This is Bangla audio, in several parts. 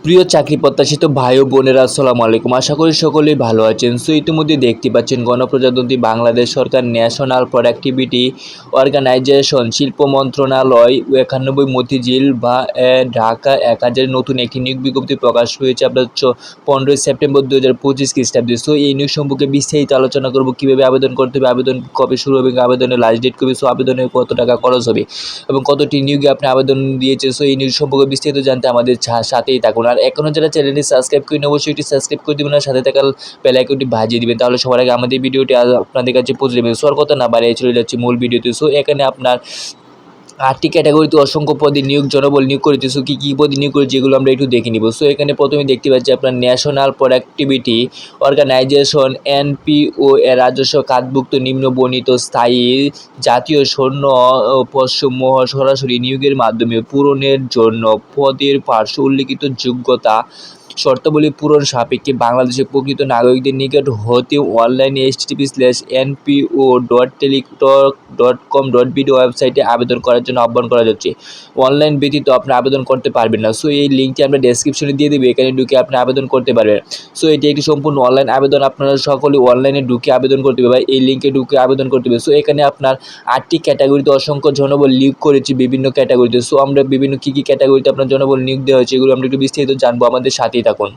প্রিয় চাকরি প্রত্যাশিত ভাই ও বোনেরা আসসালামু আলাইকুম। আশা করি সকলেই ভালো আছেন। সো ইতিমধ্যে দেখতে পাচ্ছেন গণপ্রজাতন্ত্রী বাংলাদেশ সরকার ন্যাশনাল প্রোডাক্টিভিটি অর্গানাইজেশন শিল্প মন্ত্রণালয় 91 মতিঝিল বা ঢাকা 1000 নতুন একটি নিয়োগ বিজ্ঞপ্তি প্রকাশ হয়েছে আপনার 15 সেপ্টেম্বর 2025 খ্রিস্টাব্দে। সো এই নিয়োগ সম্পর্কে বিস্তারিত আলোচনা করব, কীভাবে আবেদন করতে হবে, আবেদন কবে শুরু হবে, আবেদনের লাস্ট ডেট কবে, সো আবেদনে কত টাকা খরচ হবে এবং কতটি নিয়োগে আপনি আবেদন দিয়েছেন। সো এই নিয়োগ সম্পর্কে বিস্তারিত জানতে আমাদের সাথেই থাকুন। আর এখনও যারা চ্যানেলটি সাবস্ক্রাইব করেন অবশ্যই এটি সাবস্ক্রাইব করে দেবেন আর সাথে থাকা বেল আইকনটি বাজিয়ে দিবেন, তাহলে সবার আগে আমাদের ভিডিওটি আপনাদের কাছে পৌঁছে যাবে। সো আর কথা না বাড়িয়ে চলে যাচ্ছে মূল ভিডিওতে। সো এখানে আপনার 8টি ক্যাটাগরিতে অসংখ্য পদে নিয়োগ জনবল নিয়োগ করেছে। সো কী পদে নিয়োগ করেছে যেগুলো আমরা একটু দেখে নিব। সো এখানে প্রথমে দেখতে পাচ্ছি আপনার ন্যাশনাল প্রোডাক্টিভিটি অর্গানাইজেশন এনপিও এর রাজস্ব খাতভুক্ত নিম্নবর্ণিত স্থায়ী জাতীয় সৈন্য পদসমূহ সরাসরি নিয়োগের মাধ্যমে পূরণের জন্য পদের পার্শ্ব উল্লিখিত যোগ্যতা শর্তাবলী পূরণ সাপেক্ষে বাংলাদেশের প্রকৃত নাগরিকদের নিকট হতে অনলাইনে https://npo.teletalk.com.bd ওয়েবসাইটে আবেদন করার জন্য আহ্বান করা যাচ্ছে। অনলাইন ব্যতীত আপনি আবেদন করতে পারবেন না। সো এই লিঙ্কটি আমরা ডেসক্রিপশনে দিয়ে দেবো, এখানে ঢুকে আপনি আবেদন করতে পারবেন। সো এটি একটি সম্পূর্ণ অনলাইন আবেদন, আপনারা সকলে অনলাইনে ঢুকে আবেদন করতে হবে বা এই লিঙ্কে ঢুকে আবেদন করতে হবে। সো এখানে আপনার 8টি ক্যাটাগরিতে অসংখ্য জনবল নিয়োগ করেছি বিভিন্ন ক্যাটাগরিতে। সো আমরা বিভিন্ন কী ক্যাটাগরিতে আপনার জনবল নিয়োগ দেওয়া হয়েছে এগুলো আমরা একটু বিস্তারিত জানবো, আমাদের সাথেই থাকুন।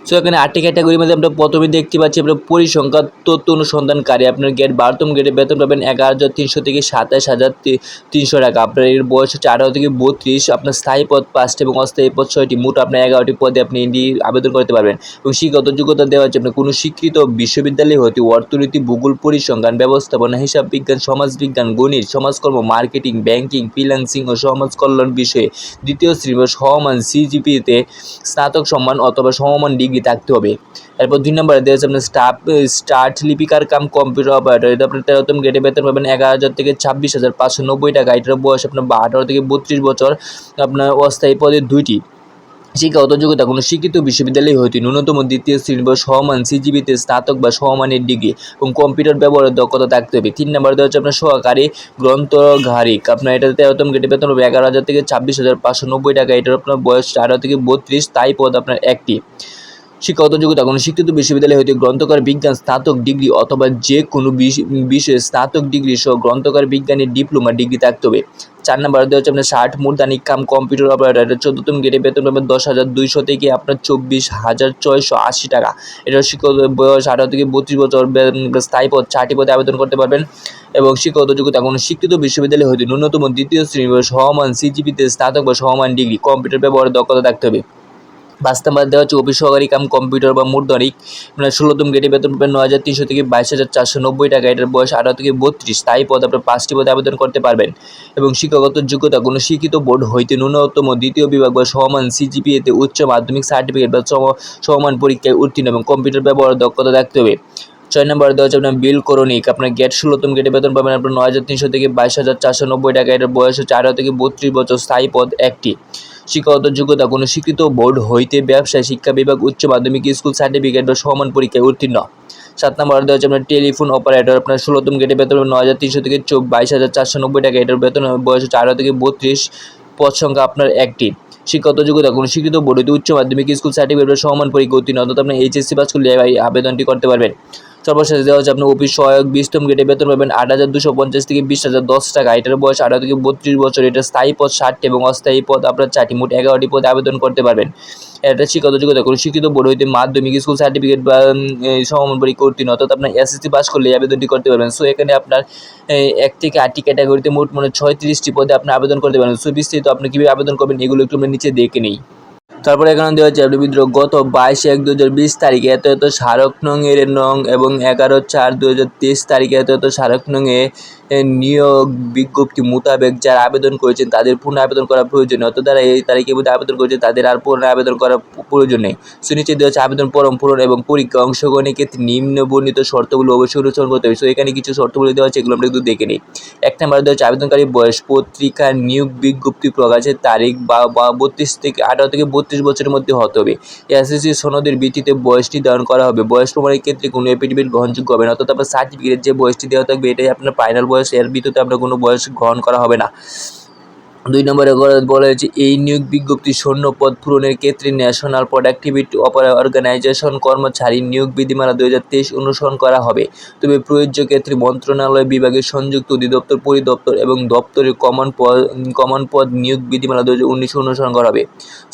সো এখানে 8টি ক্যাটাগরির মধ্যে আমরা প্রথমে দেখতে পাচ্ছি আপনার পরিসংখ্যান তথ্য অনুসন্ধানকারী। আপনার গ্রেড 12তম গ্রেডে বেতন পাবেন 11,300 থেকে 27,300 টাকা। আপনার এর বয়স হচ্ছে 18 থেকে 32। আপনার স্থায়ী পদ 5টি এবং অস্থায়ী পদ 6টি, মোট আপনার 11টি পদে আপনি আবেদন করতে পারবেন। এবং শিক্ষাগত যোগ্যতা দেওয়া হচ্ছে আপনার কোনো স্বীকৃত বিশ্ববিদ্যালয় হতে অর্থনীতি, ভূগোল, পরিসংখ্যান, ব্যবস্থাপনা, হিসাব বিজ্ঞান, সমাজবিজ্ঞান, গণিত, সমাজকর্ম, মার্কেটিং, ব্যাংকিং, ফ্রিল্যান্সিং ও সমাজ কল্যাণ বিষয়ে 2য় শ্রেণী বা সমমান সিজিপিএতে স্নাতক সম্মান অথবা সমমান ডিগ্রি থাকতে হবে। এরপর 2 নম্বরে দেওয়া আছে আপনার স্টার্ট লিপিকার কাম কম্পিউটার অপারেটর। এটা আপনার 13তম গ্রেডে বেতন পাবেন 11,000 থেকে 26,590 টাকা। এটার বয়স আপনার 18 থেকে 32 বছর। আপনার অস্থায়ী পদে 2টি। শিক্ষাগত যোগ্যতা কোনো স্বীকৃত বিশ্ববিদ্যালয় হইতে ন্যূনতম 2য় শ্রেণী বা সমমান সিজিপিতে স্নাতক বা সমমানের ডিগ্রি এবং কম্পিউটার ব্যবহারের দক্ষতা থাকতে হবে। 3 নম্বরে দেওয়া হচ্ছে আপনার সহকারী গ্রন্থগারিক। আপনার এটা 13তম গ্রেডে বেতন হবে 11,000 থেকে 26,590 টাকা। এটার আপনার বয়স 18 থেকে 32, স্থায়ী পদ আপনার 1টি। শিক্ষাগত যোগ্যতা কোনো স্বীকৃত বিশ্ববিদ্যালয় হইতে গ্রন্থকার বিজ্ঞান স্নাতক ডিগ্রি অথবা যে কোনো বিষয়ে স্নাতক ডিগ্রি সহ গ্রন্থকার বিজ্ঞানের ডিপ্লোমা ডিগ্রি থাকতে হবে। 4 নম্বরে দেওয়া হচ্ছে আপনার 60 মূর্ধনিক কাম কম্পিউটার অপারেটর। 14তম গ্রেডে বেতন পাবেন 10,200 থেকে আপনার 24,680 টাকা। এটার শিক্ষাগত বয়স 18 থেকে 32 বছর। স্থায়ী পদ 4টি পদে আবেদন করতে পারবেন। এবং শিক্ষাগত যোগ্যতা কোনো স্বীকৃত বিশ্ববিদ্যালয় হইতে ন্যূনতম 2য় শ্রেণী বা সমমান সিজিপিতে স্নাতক বা সমমান ডিগ্রি, কম্পিউটার ব্যবহারের দক্ষতা থাকতে হবে। 5 নম্বরে দেওয়া হচ্ছে অফিস সহকারী কাম কম্পিউটার বা মূর্ধনিক। আপনার 16তম গ্রেডে বেতন পাবেন 9,300 থেকে 22,490 টাকা। এটার বয়স 18 থেকে 32, স্থায়ী পদ আপনার 5টি পদে আবেদন করতে পারবেন। এবং শিক্ষাগত যোগ্যতা কোনো শিক্ষিত বোর্ড হইতে ন্যূনতম 2য় বিভাগ বা সমমান সিজিপিএতে উচ্চ মাধ্যমিক সার্টিফিকেট বা সমমান পরীক্ষায় উত্তীর্ণ এবং কম্পিউটার ব্যবহারের দক্ষতা থাকতে হবে। 6 নম্বরে দেওয়া হচ্ছে আপনার বিল করণিক। আপনার গ্রেড 16তম গ্রেডে বেতন পাবেন আপনার 9,300 থেকে 22,490 টাকা। এটার বয়স হচ্ছে 18 থেকে 32 বছর, স্থায়ী পদ 1টি। শিক্ষাগত যোগ্যতা কোনো স্বীকৃত বোর্ড হইতে ব্যবসায় শিক্ষা বিভাগ উচ্চ মাধ্যমিক স্কুল সার্টিফিকেট বা সমান পরীক্ষায় উত্তীর্ণ। 7 নম্বরে দেওয়া হচ্ছে আপনার টেলিফোন অপারেটর। আপনার 16তম গ্রেডে বেতন 9,300 থেকে 22,490 টাকা। এটার বেতন বয়স হচ্ছে 18 থেকে 32, পদ সংখ্যা আপনার 1টি। শিক্ষাগত যোগ্যতা কোনো স্বীকৃত বোর্ড হইতে উচ্চ মাধ্যমিক স্কুল সার্টিফিকেট বা সমান পরীক্ষা উত্তীর্ণ, অর্থাৎ আপনি এইচএসসি পাস করলে এই আবেদনটি করতে পারবেন। সর্বশেষ দেওয়া হচ্ছে আপনার অফিস সহায়ক 20তম গ্রেডে বেতন পাবেন 8,250 থেকে 20,010 টাকা। এটার বয়স 18 থেকে 32 বছর। এটা স্থায়ী পদ 60টি এবং অস্থায়ী পদ আপনার 4টি, মোট 11টি পদে আবেদন করতে পারবেন। এটা শিক্ষাগত যোগ্যতা কোনো শিক্ষিত বোর্ড হইতে মাধ্যমিক স্কুল সার্টিফিকেট বা সমমান পরীক্ষা উত্তীর্ণ, অর্থাৎ আপনার এসএসসি পাস করলে এই আবেদনটি করতে পারবেন। সো এখানে আপনার 1 থেকে 8টি ক্যাটাগরিতে মোট 36টি পদে আপনি আবেদন করতে পারেন। সো বিস্তারিত আপনি কীভাবে আবেদন করবেন এগুলো একটু আমরা নিচে দেখে নিই। তারপরে এখানে দেওয়া হচ্ছে আপনি গত 22/1/2020 তারিখে এত স্মারক নং এর নং এবং 11/4/2023 তারিখে এত স্মারক নং এ নিয়োগ বিজ্ঞপ্তি মোতাবেক যারা আবেদন করেছেন তাদের পুনঃ আবেদন করা প্রয়োজন, অর্থাৎ যারা এই তারিখের মধ্যে আবেদন করেছেন তাদের আর পুনঃ আবেদন করা প্রয়োজন নেই। সো নিচে দেওয়া হচ্ছে আবেদন ফরম পূরণ এবং পরীক্ষা অংশগ্রহণের ক্ষেত্রে নিম্ন বর্ণিত শর্তগুলো অবশ্যই অনুসরণ করতে হবে। সো এখানে কিছু শর্তগুলো দেওয়া আছে, এগুলো আমরা একটু দেখে নিই। 1 নম্বরে দেওয়া হচ্ছে আবেদনকারী বয়স পত্রিকার নিয়োগ বিজ্ঞপ্তি প্রকাশের তারিখ বা 18 থেকে 32 বছরের মধ্যে হতে হবে। এসএসসি সনদের ভিত্তিতে বয়স নির্ধারণ করা হবে। বয়স প্রমাণের ক্ষেত্রে কোনো এফিডেভিট গ্রহণযোগ্য হবে না, অর্থাৎ আপনার সার্টিফিকেট যে বয়সটি দেওয়া থাকবে এটাই আপনার ফাইনাল বয়স, এর ভিত্তিতে আপনার কোনো বয়স গ্রহণ করা হবে না। 2 নম্বরে বলা হয়েছে এই নিয়োগ বিজ্ঞপ্তি শূন্য পদ পূরণের ক্ষেত্রে ন্যাশনাল প্রোডাক্টিভিটি অর্গানাইজেশন কর্মচারী নিয়োগ বিধিমালা 2023 অনুসরণ করা হবে। তবে প্রযোজ্য ক্ষেত্রে মন্ত্রণালয় বিভাগের সংযুক্ত অধিদপ্তর, পরিদপ্তর এবং দপ্তরের কমন পদ নিয়োগ বিধিমালা 2019 অনুসরণ করা হবে।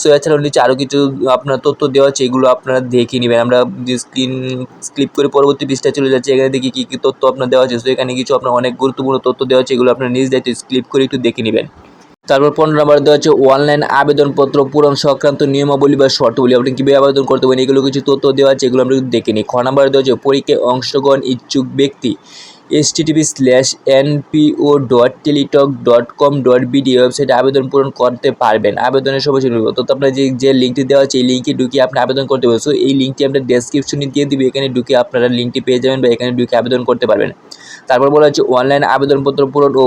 সো এছাড়াও নিচে আরও কিছু আপনার তথ্য দেওয়া আছে, এগুলো আপনারা দেখে নেবেন। আমরা স্ক্রিন স্কিপ করে পরবর্তী পৃষ্ঠায় চলে যাচ্ছি। এখানে দেখি কী কী তথ্য আপনার দেওয়া আছে। সো এখানে কিছু আপনার অনেক গুরুত্বপূর্ণ তথ্য দেওয়া আছে, এগুলো আপনার নিজ দায়িত্বে স্কিপ করে একটু দেখে নেবেন। তারপর 15 নম্বরে দেওয়া হচ্ছে অনলাইন আবেদনপত্র পূরণ সংক্রান্ত নিয়মাবলী বা শর্তাবলী, আপনি কীভাবে আবেদন করতে পারেন এগুলো কিছু তথ্য দেওয়া আছে, এগুলো আমরা দেখে নিই। খ নম্বরে দেওয়া হচ্ছে পরীক্ষায় অংশগ্রহণ ইচ্ছুক ব্যক্তি http://npo.teletalk.com.bd ওয়েবসাইটে আবেদন পূরণ করতে পারবেন। আবেদনের সময়সীমা অর্থাৎ আপনার যে লিঙ্কটি দেওয়া আছে এই লিঙ্কে ঢুকে আপনি আবেদন করতে পারবেন। সো এই লিঙ্কটি আমরা ডেসক্রিপশনে দিয়ে দিবে, এখানে ঢুকে আপনারা লিঙ্কটি পেয়ে যাবেন বা এখানে ঢুকে আবেদন করতে পারবেন। তারপর বলা হচ্ছে অনলাইন আবেদনপত্র পূরণ ও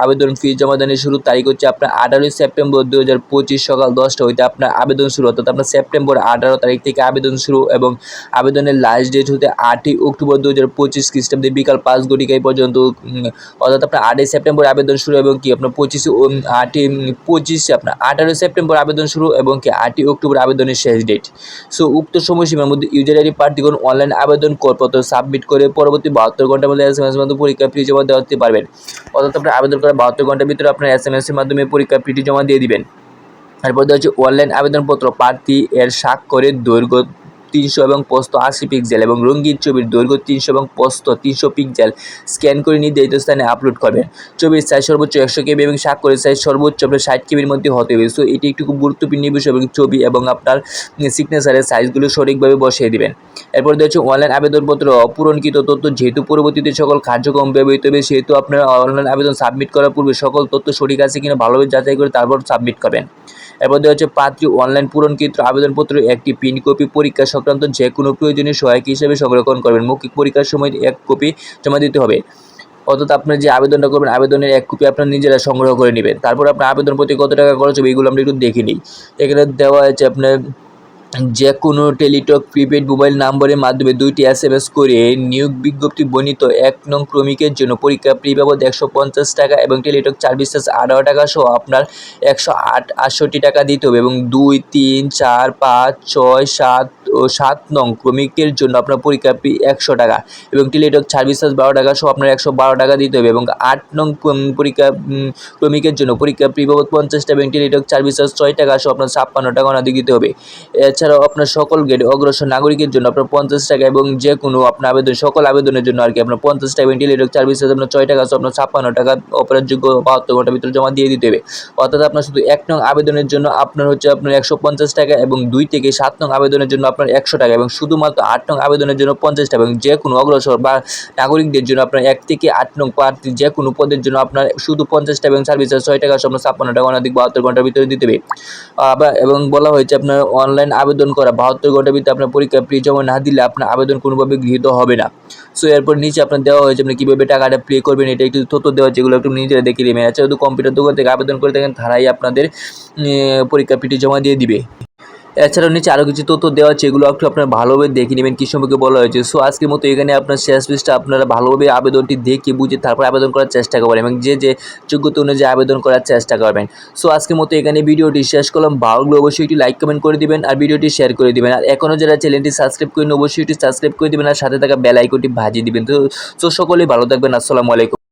আবেদন ফি জমাদানের শুরুর তারিখ হচ্ছে আপনার 18 সেপ্টেম্বর 2025 সকাল 10টা হইতে আপনার আবেদন শুরু, অর্থাৎ আপনার সেপ্টেম্বর 18 তারিখ থেকে আবেদন শুরু এবং আবেদনের লাস্ট ডেট হতে 8ই অক্টোবর 2025 খ্রিস্টাব্দে বিকাল 5 ঘটিকায় পর্যন্ত, অর্থাৎ আপনার 8ই সেপ্টেম্বর আবেদন শুরু এবং কি আপনার 18 সেপ্টেম্বর আবেদন শুরু এবং কি 8ই অক্টোবর আবেদনের শেষ ডেট। সো উক্ত সময়সীমার মধ্যে ইউজার আইডি প্রার্থীগণ অনলাইন আবেদন করপত্র সাবমিট করে পরবর্তী 72 ঘন্টার মধ্যে SMS মাধ্যমে পরীক্ষা ফি জমা দেওয়াতে পারবেন। অর্থাৎ আপনার আবেদন করার 72 ঘন্টার ভিতরে আপনার SMS এর মাধ্যমে পরীক্ষা ফিটি জমা দিয়ে দিবেন। তারপর দেওয়া হচ্ছে অনলাইন আবেদনপত্র প্রার্থী এর স্বাক্ষরের দৈর্ঘ্য 300 এবং প্রস্থ 80 পিক্সেল এবং রঙিন ছবির দৈর্ঘ্য 300 এবং প্রস্থ 300 পিক্সেল স্ক্যান করে নির্ধারিত স্থানে আপলোড করবেন। ছবির সাইজ সর্বোচ্চ 100 KB এবং স্বাক্ষরের সাইজ সর্বোচ্চ আপনার 60 KBর মধ্যে হতে হবে। সো এটি একটু খুব গুরুত্বপূর্ণ বিষয় এবং ছবি এবং আপনার সিগনেচারের সাইজগুলো সঠিকভাবে বসিয়ে দিবেন। এরপর দেওয়া হচ্ছে অনলাইন আবেদনপত্র অপূরণকৃত তথ্য যেহেতু পরবর্তীতে সকল কার্যক্রম ব্যবহৃত হবে, সেহেতু আপনার অনলাইন আবেদন সাবমিট করার পূর্বে সকল তথ্য সঠিক আছে কিনা ভালোভাবে যাচাই করে তারপর সাবমিট করবেন। এরপর দেওয়া হচ্ছে প্রার্থী অনলাইন পূরণকৃত আবেদনপত্রের একটি প্রিন্ট কপি পরীক্ষা সংক্রান্ত যে কোনো প্রয়োজনীয় সহায়ক হিসেবে সংরক্ষণ করবেন। মৌখিক পরীক্ষার সময় এক কপি জমা দিতে হবে, অর্থাৎ আপনার যে আবেদনটা করবেন আবেদনের এক কপি আপনার নিজেরা সংগ্রহ করে নেবেন। তারপর আপনার আবেদন প্রতি কত টাকা খরচ হবে এগুলো আমরা একটু দেখে নিই। এখানে দেওয়া আছে আপনার যে কোনো টেলিটক প্রিপেড মোবাইল নম্বরের মাধ্যমে 2টি SMS করে নিয়োগ বিজ্ঞপ্তি বর্ণিত 1 নং ক্রমিকের জন্য পরীক্ষা ফি বাবদ 150 টাকা এবং টেলিটক সার্ভিস চার্জ 18 টাকা সহ আপনার 168 টাকা দিতে হবে এবং 2, 3, 4, 5, 6, 7 ও 7 নং ক্রমিকের জন্য আপনার পরীক্ষা ফি 100 টাকা এবং টেলিটক সার্ভিস চার্জ 12 টাকা সহ আপনার 112 টাকা দিতে হবে এবং 8 নং পরীক্ষা ক্রমিকের জন্য পরীক্ষা ফি বাবদ 50 টাকা এবং টেলিটক সার্ভিস চার্জ 6 টাকা সহ আপনার 56 টাকা অনাদি দিতে হবে। এছাড়াও আপনার সকল গ্রেড অগ্রসর নাগরিকের জন্য আপনার 50 টাকা এবং যে কোনো আপনার আবেদন সকল আবেদনের জন্য আর কি আপনার 50 টাকা এবং টেলিটক সার্ভিস চার্জ আপনার 6 টাকা সহ আপনার 56 টাকা অপরাধযোগ্য 72 ঘন্টার ভিতরে জমা দিয়ে দিতে হবে। অর্থাৎ আপনার শুধু 1 নং আবেদনের জন্য আপনার হচ্ছে আপনার 150 টাকা এবং 2 থেকে 7 নং আবেদনের জন্য আপনার 100 টাকা এবং শুধুমাত্র 8 নং আবেদনের জন্য 50 টাকা এবং যে কোনো অগ্রসর বা নাগরিকদের জন্য আপনার 1 থেকে 8 নং প্রার্থী যে কোনো পদের জন্য আপনার শুধু 50 টাকা এবং সার্ভিস চার্জ 6 টাকা সহ আপনার 56 টাকা অনাধিক 72 ঘন্টার ভিতরে দিতে হবে। এবং বলা হয়েছে আপনার অনলাইন আবেদন করা 72 ঘন্টার ভিতরে আপনার পরীক্ষা ফি জমা না দিলে আপনার আবেদন কোনোভাবে গৃহীত হবে না। সো এরপর নিচে আপনার দেওয়া হয়েছে আপনি কীভাবে টাকাটা পে করবেন এটা একটু তথ্য দেওয়া, যেগুলো একটু নিজেরা দেখে নেবেন। আচ্ছা, যদি কম্পিউটার দোকান থেকে আবেদন করে থাকেন তারাই আপনাদের পরীক্ষা ফিটি জমা দিয়ে দিবে। এছাড়াও নিচে আরও কিছু তথ্য দেওয়া আছে, এগুলো একটু আপনারা ভালোভাবে দেখে নেবেন কী সম্পর্কে বলা হয়েছে। সো আজকের মতো এখানে আপনার শেষ পৃষ্ঠা আপনারা ভালোভাবে আবেদনটি দেখে বুঝে তারপর আবেদন করার চেষ্টা করবেন এবং যে যোগ্যতা অনুযায়ী আবেদন করার চেষ্টা করবেন। সো আজকের মতো এখানে ভিডিওটি শেষ করলাম। ভালো লাগলে অবশ্যই একটি লাইক কমেন্ট করে দিবেন আর ভিডিওটি শেয়ার করে দিবেন। আর এখনও যারা চ্যানেলটি সাবস্ক্রাইব করেন অবশ্যই এটি সাবস্ক্রাইব করে দিবেন আর সাথে থাকা বেল আইকনটি ভাজিয়ে দিবেন। তো সকলেই ভালো থাকবেন। আসসালামু আলাইকুম।